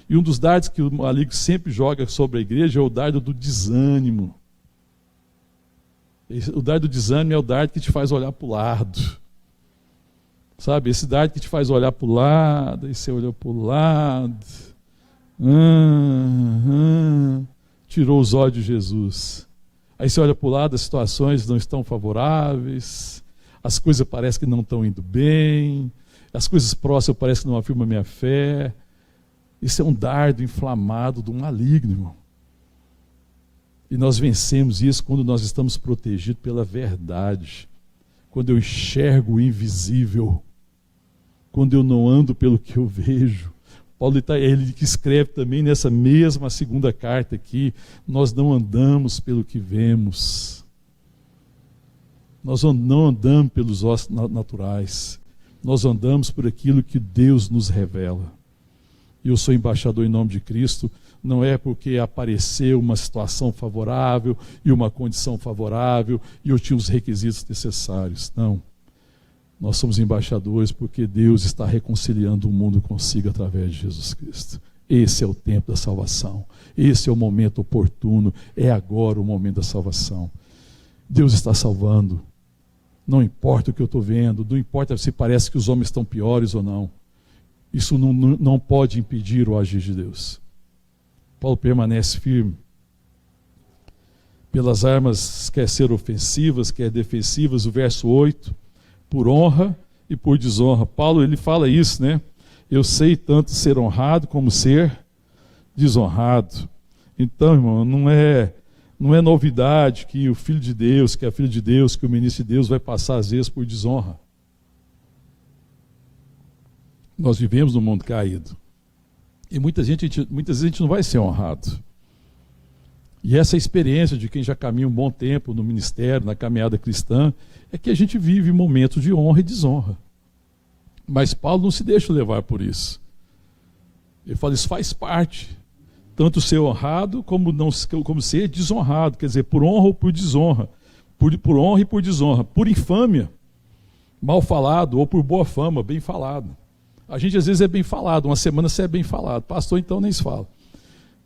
E um dos dardos que o maligno sempre joga sobre a igreja é o dardo do desânimo. O dardo do desânimo é o dardo que te faz olhar para o lado. Sabe, esse dardo que te faz olhar para o lado, aí você olhou para o lado, tirou os olhos de Jesus. Aí você olha para o lado, as situações não estão favoráveis, as coisas parecem que não estão indo bem, as coisas próximas parecem que não afirmam a minha fé. Isso é um dardo inflamado do maligno, irmão. E nós vencemos isso quando nós estamos protegidos pela verdade. Quando eu enxergo o invisível. Quando eu não ando pelo que eu vejo. Paulo ele que escreve também nessa mesma segunda carta aqui, nós não andamos pelo que vemos. Nós não andamos pelos ossos naturais. Nós andamos por aquilo que Deus nos revela. E eu sou embaixador em nome de Cristo, não é porque apareceu uma situação favorável e uma condição favorável e eu tinha os requisitos necessários. Não. Nós somos embaixadores porque Deus está reconciliando o mundo consigo através de Jesus Cristo. Esse é o tempo da salvação. Esse é o momento oportuno. É agora o momento da salvação. Deus está salvando. Não importa o que eu estou vendo, não importa se parece que os homens estão piores ou não. Isso não pode impedir o agir de Deus. Paulo permanece firme. Pelas armas, quer ser ofensivas, quer defensivas, o verso 8, por honra e por desonra. Paulo, ele fala isso, né? Eu sei tanto ser honrado como ser desonrado. Então, irmão, não é novidade que o filho de Deus, que a filha de Deus, que o ministro de Deus vai passar às vezes por desonra. Nós vivemos num mundo caído. E muitas vezes a gente não vai ser honrado. E essa experiência de quem já caminha um bom tempo no ministério, na caminhada cristã, é que a gente vive momentos de honra e desonra. Mas Paulo não se deixa levar por isso. Ele fala, isso faz parte. Tanto ser honrado como ser desonrado. Quer dizer, por honra ou por desonra. Por honra e por desonra. Por infâmia, mal falado, ou por boa fama, bem falado. A gente às vezes é bem falado, uma semana você é bem falado, pastor então nem se fala.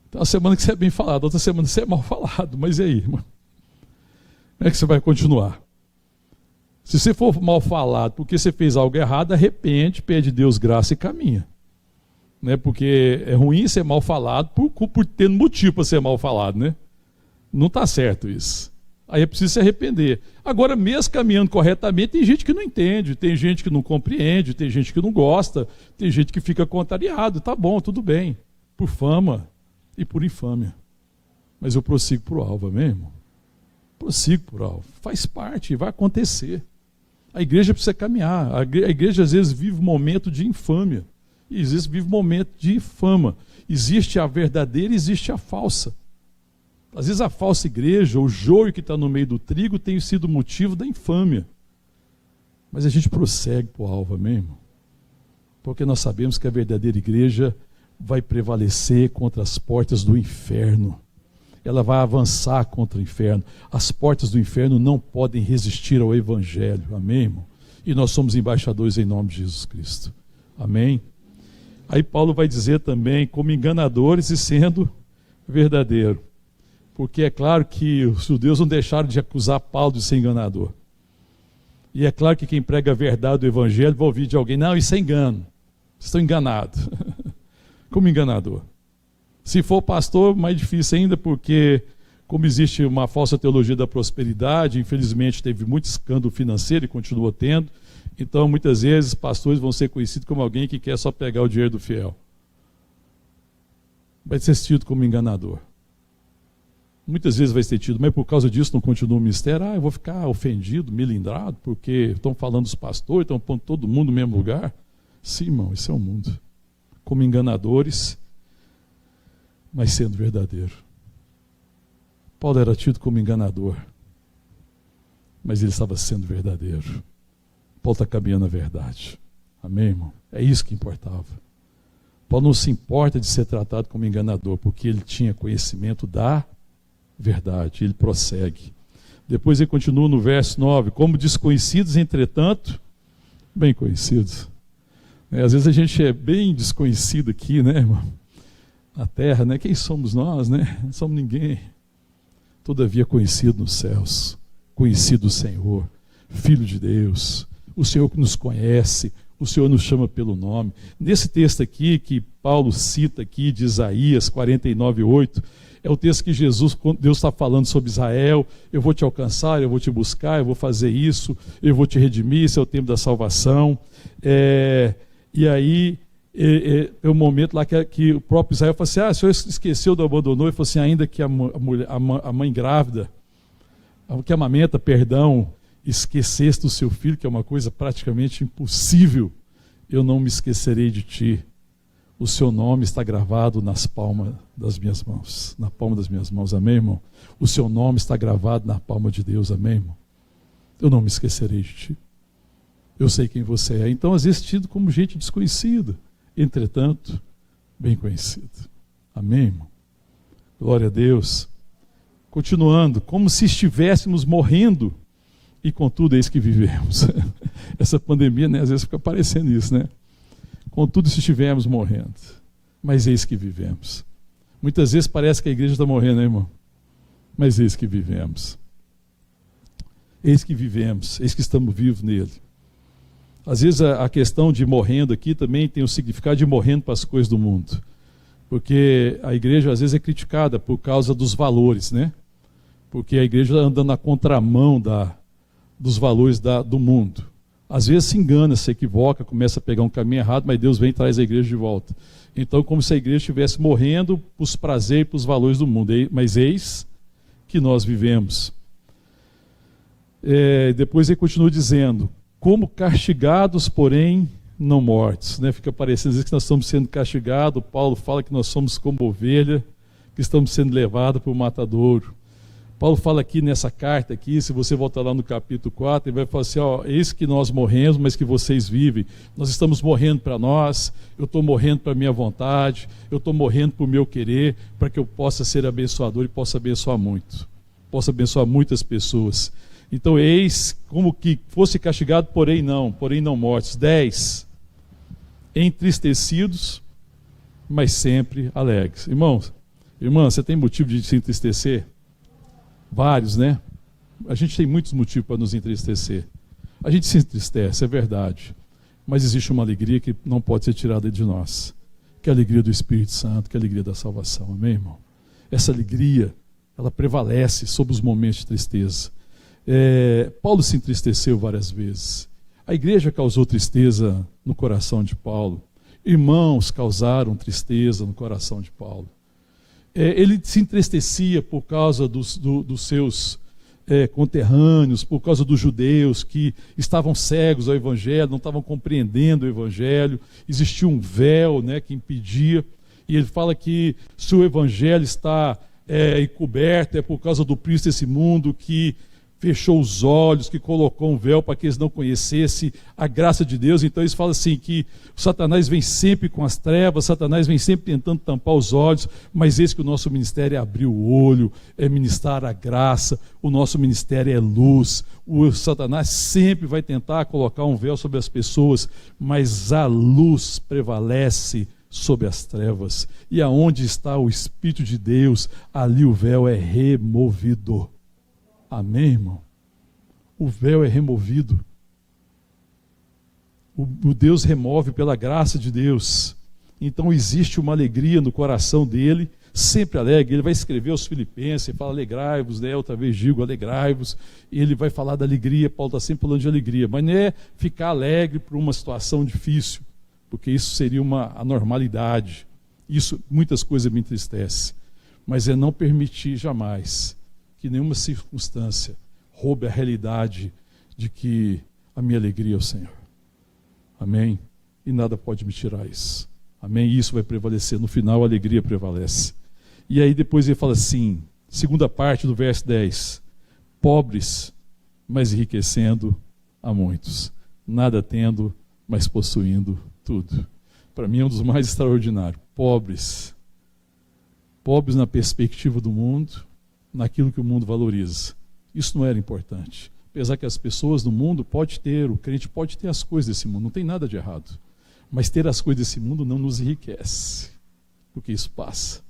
Então uma semana que você é bem falado, outra semana você é mal falado, mas e aí, irmão? Como é que você vai continuar? Se você for mal falado porque você fez algo errado, arrepende, pede a Deus graça e caminha. Né? Porque é ruim ser mal falado por ter motivo para ser mal falado, né? Não está certo isso. Aí é preciso se arrepender. Agora, mesmo caminhando corretamente, tem gente que não entende, tem gente que não compreende, tem gente que não gosta, tem gente que fica contrariado. Tá bom, tudo bem. Por fama e por infâmia. Mas eu prossigo por alvo, amém, irmão? Prossigo por alvo. Faz parte, vai acontecer. A igreja precisa caminhar. A igreja às vezes vive um momento de infâmia. E às vezes vive um momento de fama. Existe a verdadeira e existe a falsa. Às vezes a falsa igreja, o joio que está no meio do trigo, tem sido motivo da infâmia. Mas a gente prossegue para o alvo, amém, irmão? Porque nós sabemos que a verdadeira igreja vai prevalecer contra as portas do inferno. Ela vai avançar contra o inferno. As portas do inferno não podem resistir ao evangelho, amém, irmão? E nós somos embaixadores em nome de Jesus Cristo, amém? Aí Paulo vai dizer também, como enganadores e sendo verdadeiro. Porque é claro que os judeus não deixaram de acusar Paulo de ser enganador. E é claro que quem prega a verdade do evangelho vai ouvir de alguém, não, isso é engano, vocês estão enganados. Como enganador. Se for pastor, mais difícil ainda, porque como existe uma falsa teologia da prosperidade, infelizmente teve muito escândalo financeiro e continua tendo, então muitas vezes pastores vão ser conhecidos como alguém que quer só pegar o dinheiro do fiel. Vai ser tido como enganador. Muitas vezes vai ser tido, mas por causa disso não continua o ministério. Eu vou ficar ofendido, melindrado, porque estão falando dos pastores, estão pondo todo mundo no mesmo lugar. Sim, irmão, isso é o mundo. Como enganadores, mas sendo verdadeiro. Paulo era tido como enganador, mas ele estava sendo verdadeiro. Paulo está caminhando na verdade. Amém, irmão? É isso que importava. Paulo não se importa de ser tratado como enganador, porque ele tinha conhecimento da verdade. Ele prossegue. Depois ele continua no verso 9. Como desconhecidos, entretanto, bem conhecidos. Às vezes a gente é bem desconhecido aqui, né, irmão? Na terra, né? Quem somos nós, né? Não somos ninguém. Todavia conhecido nos céus, conhecido o Senhor, Filho de Deus, o Senhor que nos conhece, o Senhor nos chama pelo nome. Nesse texto aqui, que Paulo cita aqui, de Isaías 49:8, é o texto que Deus está falando sobre Israel. Eu vou te alcançar, eu vou te buscar, eu vou fazer isso, eu vou te redimir, esse é o tempo da salvação. E aí, é o momento lá que o próprio Israel fala assim, o Senhor esqueceu, do abandonou, e falou assim, ainda que a mãe grávida, que amamenta, esquecesse do seu filho, que é uma coisa praticamente impossível, eu não me esquecerei de ti. O seu nome está gravado nas palmas das minhas mãos, na palma das minhas mãos, amém, irmão? O seu nome está gravado na palma de Deus, amém, irmão? Eu não me esquecerei de ti. Eu sei quem você é. Então, às vezes, tido como gente desconhecida, entretanto, bem conhecido. Amém, irmão? Glória a Deus. Continuando, como se estivéssemos morrendo, e contudo, eis que vivemos. Essa pandemia, né, às vezes fica parecendo isso, né? Contudo, se estivermos morrendo, mas eis que vivemos. Muitas vezes parece que a igreja está morrendo, né, irmão? Mas eis que vivemos. Eis que vivemos, eis que estamos vivos nele. Às vezes a questão de morrendo aqui também tem o significado de morrendo para as coisas do mundo. Porque a igreja às vezes é criticada por causa dos valores, né? Porque a igreja anda na contramão dos valores do mundo. Às vezes se engana, se equivoca, começa a pegar um caminho errado, mas Deus vem e traz a igreja de volta. Então, como se a igreja estivesse morrendo para os prazeres e para os valores do mundo. Mas eis que nós vivemos. Depois ele continua dizendo, como castigados, porém não mortos. Né? Fica parecendo às vezes que nós estamos sendo castigados. Paulo fala que nós somos como ovelha, que estamos sendo levados para o matadouro. Paulo fala aqui nessa carta aqui, se você voltar lá no capítulo 4, ele vai falar assim, eis que nós morremos, mas que vocês vivem. Nós estamos morrendo para nós, eu estou morrendo para a minha vontade, eu estou morrendo para o meu querer, para que eu possa ser abençoador e possa abençoar muitas pessoas. Então, eis como que fosse castigado, porém não mortos. 10, entristecidos, mas sempre alegres. Irmã, você tem motivo de se entristecer? Vários, né? A gente tem muitos motivos para nos entristecer. A gente se entristece, é verdade. Mas existe uma alegria que não pode ser tirada de nós. Que é a alegria do Espírito Santo, que é a alegria da salvação. Amém, irmão? Essa alegria, ela prevalece sobre os momentos de tristeza. Paulo se entristeceu várias vezes. A igreja causou tristeza no coração de Paulo. Irmãos causaram tristeza no coração de Paulo. Ele se entristecia por causa dos seus conterrâneos, por causa dos judeus que estavam cegos ao Evangelho, não estavam compreendendo o Evangelho. Existia um véu, né, que impedia. E ele fala que se o Evangelho está encoberto, é por causa do príncipe desse mundo que fechou os olhos, que colocou um véu para que eles não conhecessem a graça de Deus. Então eles falam assim, que Satanás vem sempre com as trevas, Satanás vem sempre tentando tampar os olhos, mas eis que o nosso ministério é abrir o olho, é ministrar a graça, o nosso ministério é luz. O Satanás sempre vai tentar colocar um véu sobre as pessoas, mas a luz prevalece sobre as trevas, e aonde está o Espírito de Deus, ali o véu é removido. Amém, irmão? O véu é removido. O Deus remove pela graça de Deus. Então existe uma alegria no coração dele, sempre alegre. Ele vai escrever aos Filipenses, ele fala alegrai-vos, né? Outra vez digo alegrai-vos. E ele vai falar da alegria, Paulo está sempre falando de alegria. Mas não é ficar alegre por uma situação difícil, porque isso seria uma anormalidade. Isso, muitas coisas me entristecem. Mas é não permitir jamais que nenhuma circunstância roube a realidade de que a minha alegria é o Senhor. Amém? E nada pode me tirar isso. Amém? E isso vai prevalecer. No final, a alegria prevalece. E aí depois ele fala assim, segunda parte do verso 10. Pobres, mas enriquecendo a muitos. nada tendo, mas possuindo tudo. Para mim é um dos mais extraordinários. Pobres na perspectiva do mundo, naquilo que o mundo valoriza. Isso não era importante. Apesar que as pessoas no mundo o crente pode ter as coisas desse mundo, não tem nada de errado. Mas ter as coisas desse mundo não nos enriquece, porque isso passa.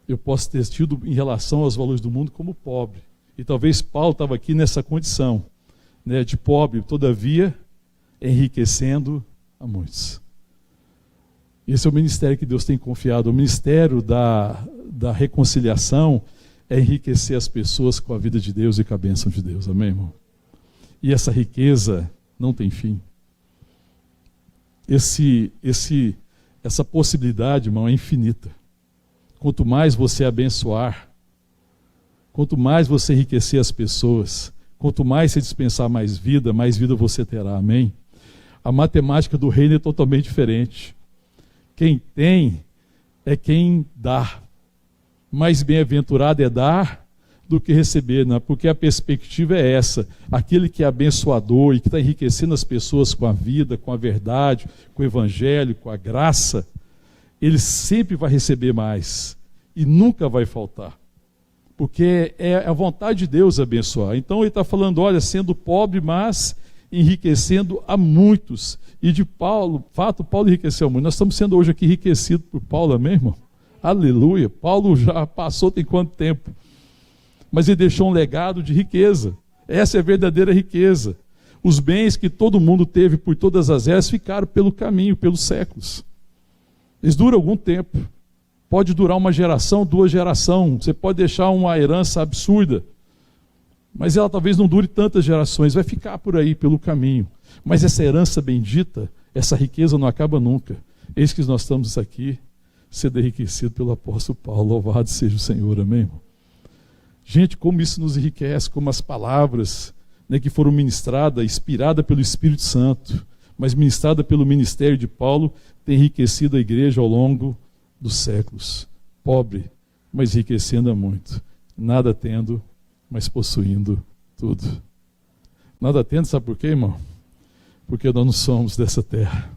Eu posso ter tido em relação aos valores do mundo como pobre. E talvez Paulo estava aqui nessa condição, né, de pobre, todavia enriquecendo a muitos. Esse é o ministério que Deus tem confiado. O ministério da reconciliação é enriquecer as pessoas com a vida de Deus e com a bênção de Deus. Amém, irmão? E essa riqueza não tem fim. Essa possibilidade, irmão, é infinita. Quanto mais você abençoar, quanto mais você enriquecer as pessoas, quanto mais você dispensar mais vida você terá. Amém? A matemática do reino é totalmente diferente. Quem tem é quem dá. Mais bem-aventurado é dar do que receber, né? Porque a perspectiva é essa. Aquele que é abençoador e que está enriquecendo as pessoas com a vida, com a verdade, com o evangelho, com a graça, ele sempre vai receber mais e nunca vai faltar. Porque é a vontade de Deus abençoar. Então ele está falando, olha, sendo pobre, mas enriquecendo a muitos. E de Paulo, Paulo enriqueceu muito. Nós estamos sendo hoje aqui enriquecidos por Paulo, amém, irmão? Aleluia. Paulo já passou tem quanto tempo? Mas ele deixou um legado de riqueza. Essa é a verdadeira riqueza. Os bens que todo mundo teve por todas as eras ficaram pelo caminho, pelos séculos. Eles duram algum tempo. Pode durar uma geração, 2 gerações. Você pode deixar uma herança absurda. Mas ela talvez não dure tantas gerações. Vai ficar por aí, pelo caminho. Mas essa herança bendita, essa riqueza não acaba nunca. Eis que nós estamos aqui, sendo enriquecido pelo apóstolo Paulo. Louvado seja o Senhor, amém, irmão? Gente, como isso nos enriquece, como as palavras, né, que foram ministradas, inspiradas pelo Espírito Santo, mas ministradas pelo ministério de Paulo, tem enriquecido a igreja ao longo dos séculos. Pobre, mas enriquecendo a muito. Nada tendo, mas possuindo tudo. Nada tendo, sabe por quê, irmão? Porque nós não somos dessa terra.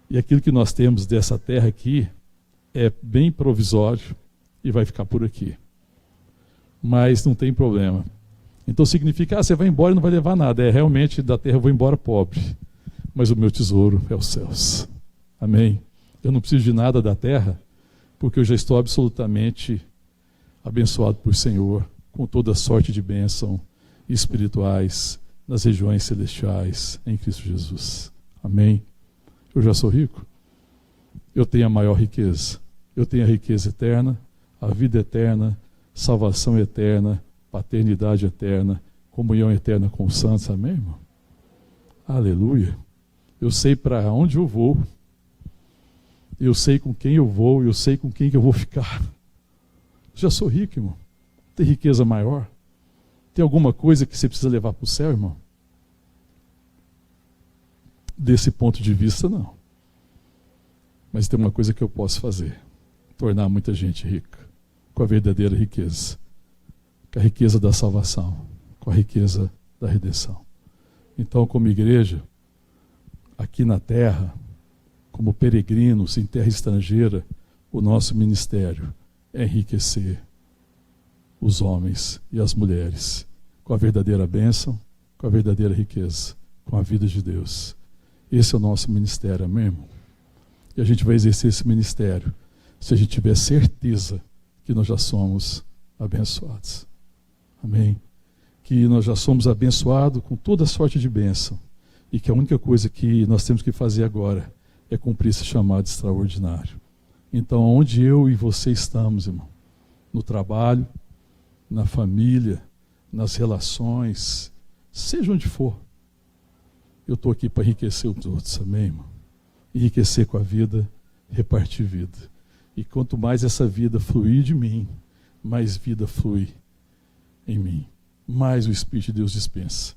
E aquilo que nós temos dessa terra aqui é bem provisório e vai ficar por aqui. Mas não tem problema. Então significa, você vai embora e não vai levar nada. Realmente da terra eu vou embora pobre. Mas o meu tesouro é os céus. Amém? Eu não preciso de nada da terra, porque eu já estou absolutamente abençoado por Senhor, com toda sorte de bênção espirituais nas regiões celestiais em Cristo Jesus. Amém? Eu já sou rico. Eu tenho a maior riqueza. Eu tenho a riqueza eterna, a vida eterna, salvação eterna, paternidade eterna, comunhão eterna com os santos. Amém, irmão? Aleluia. Eu sei para onde eu vou. Eu sei com quem eu vou. Eu sei com quem que eu vou ficar. Já sou rico, irmão. Tem riqueza maior? Tem alguma coisa que você precisa levar para o céu, irmão? Desse ponto de vista, não. Mas tem uma coisa que eu posso fazer: tornar muita gente rica, com a verdadeira riqueza, com a riqueza da salvação, com a riqueza da redenção. Então, como igreja, aqui na terra, como peregrinos em terra estrangeira, o nosso ministério é enriquecer os homens e as mulheres com a verdadeira bênção, com a verdadeira riqueza, com a vida de Deus. Esse é o nosso ministério, amém, irmão? E a gente vai exercer esse ministério se a gente tiver certeza que nós já somos abençoados. Amém? Que nós já somos abençoados com toda sorte de bênção e que a única coisa que nós temos que fazer agora é cumprir esse chamado extraordinário. Então, onde eu e você estamos, irmão? No trabalho, na família, nas relações, seja onde for, eu estou aqui para enriquecer os outros, amém, irmão? Enriquecer com a vida, repartir vida. E quanto mais essa vida fluir de mim, mais vida flui em mim. Mais o Espírito de Deus dispensa.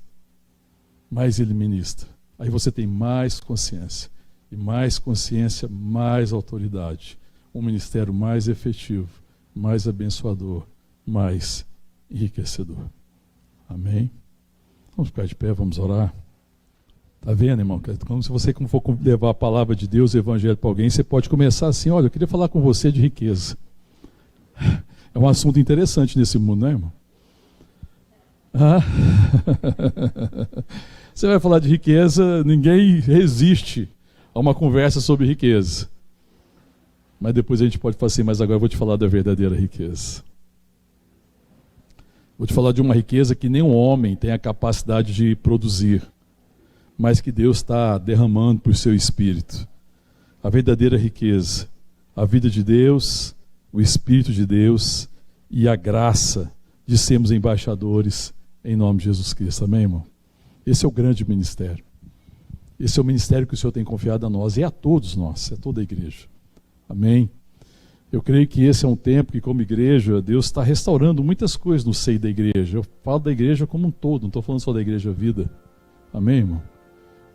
Mais Ele ministra. Aí você tem mais consciência. E mais consciência, mais autoridade. Um ministério mais efetivo, mais abençoador, mais enriquecedor. Amém? Vamos ficar de pé, vamos orar. Está vendo, irmão? Como se você for levar a palavra de Deus, o evangelho para alguém, você pode começar assim: olha, eu queria falar com você de riqueza. É um assunto interessante nesse mundo, né, irmão? Você vai falar de riqueza, ninguém resiste a uma conversa sobre riqueza. Mas depois a gente pode falar assim: mas agora eu vou te falar da verdadeira riqueza. Vou te falar de uma riqueza que nenhum homem tem a capacidade de produzir, mas que Deus está derramando por seu Espírito. A verdadeira riqueza, a vida de Deus, o Espírito de Deus e a graça de sermos embaixadores em nome de Jesus Cristo. Amém, irmão? Esse é o grande ministério. Esse é o ministério que o Senhor tem confiado a nós e a todos nós, a toda a igreja. Amém? Eu creio que esse é um tempo que, como igreja, Deus está restaurando muitas coisas no seio da igreja. Eu falo da igreja como um todo, não estou falando só da igreja vida. Amém, irmão?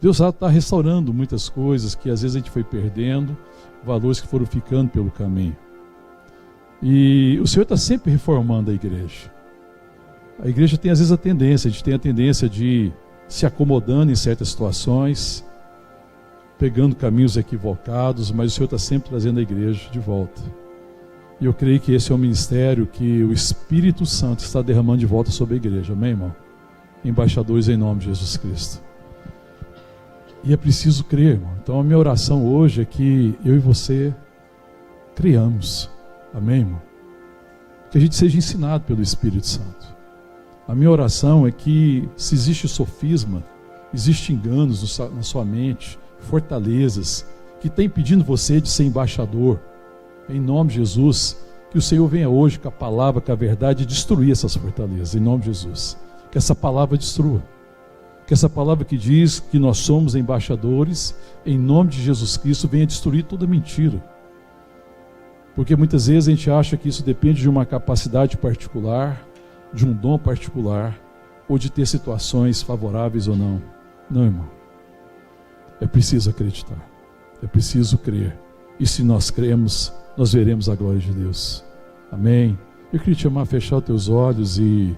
Deus está restaurando muitas coisas que às vezes a gente foi perdendo, valores que foram ficando pelo caminho. E o Senhor está sempre reformando a igreja. A igreja tem às vezes a gente tem a tendência de se acomodando em certas situações, pegando caminhos equivocados, mas o Senhor está sempre trazendo a igreja de volta. E eu creio que esse é um ministério que o Espírito Santo está derramando de volta sobre a igreja. Amém, irmão? Embaixadores em nome de Jesus Cristo. E é preciso crer, irmão. Então a minha oração hoje é que eu e você creiamos. Amém, irmão? Que a gente seja ensinado pelo Espírito Santo. A minha oração é que, se existe sofisma, existe enganos na sua mente, fortalezas que tem impedindo você de ser embaixador, em nome de Jesus, que o Senhor venha hoje com a palavra, com a verdade, destruir essas fortalezas, em nome de Jesus. Que essa palavra destrua. Que essa palavra que diz que nós somos embaixadores, em nome de Jesus Cristo, venha destruir toda mentira. Porque muitas vezes a gente acha que isso depende de uma capacidade particular, de um dom particular, ou de ter situações favoráveis ou não. Não, irmão. É preciso acreditar. É preciso crer. E se nós cremos, nós veremos a glória de Deus. Amém? Eu queria te chamar a fechar os teus olhos e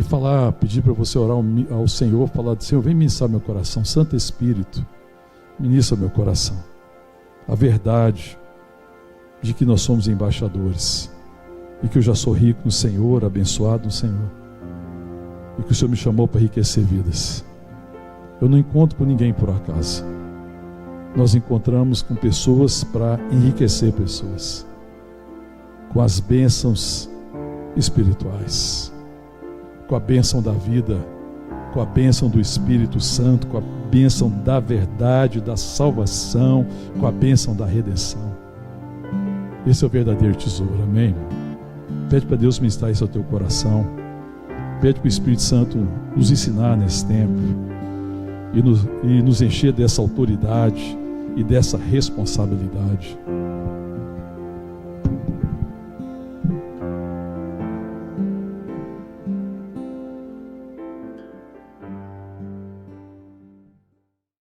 falar, pedir para você orar ao Senhor, falar: Senhor, vem ministrar meu coração. Santo Espírito, ministra meu coração. A verdade de que nós somos embaixadores e que eu já sou rico no Senhor, abençoado no Senhor, e que o Senhor me chamou para enriquecer vidas. Eu não encontro com ninguém por acaso. Nós encontramos com pessoas para enriquecer pessoas, com as bênçãos espirituais, com a bênção da vida, com a bênção do Espírito Santo, com a bênção da verdade, da salvação, com a bênção da redenção. Esse é o verdadeiro tesouro, amém? Pede para Deus ministrar isso ao teu coração. Pede para o Espírito Santo nos ensinar nesse tempo e nos encher dessa autoridade e dessa responsabilidade.